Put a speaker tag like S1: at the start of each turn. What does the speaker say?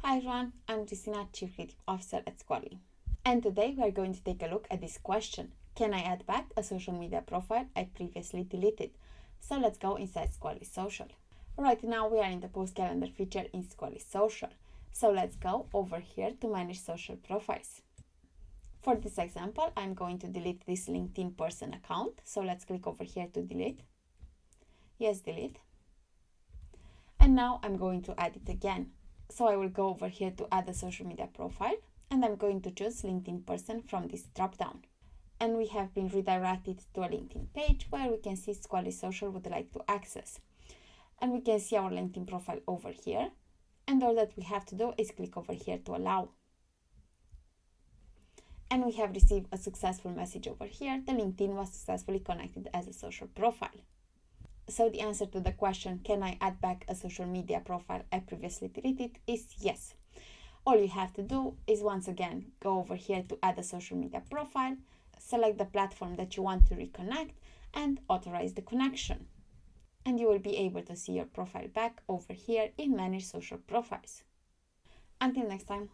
S1: Hi everyone, I'm Justina, Chief Creative Officer at Squirrly. And today we are going to take a look at this question. Can I add back a social media profile I previously deleted? So let's go inside Squirrly Social. Right now we are in the post calendar feature in Squirrly Social. So let's go over here to manage social profiles. For this example, I'm going to delete this LinkedIn person account. So let's click over here to delete. Yes, delete. And now I'm going to add it again. So I will go over here to add a social media profile and I'm going to choose LinkedIn person from this drop down. And we have been redirected to a LinkedIn page where we can see Squirrly Social would like to access. And we can see our LinkedIn profile over here. And all that we have to do is click over here to allow. And we have received a successful message over here. The LinkedIn was successfully connected as a social profile. So the answer to the question, can I add back a social media profile I previously deleted, is yes. All you have to do is once again go over here to add a social media profile, select the platform that you want to reconnect and authorize the connection. And you will be able to see your profile back over here in Manage Social Profiles. Until next time.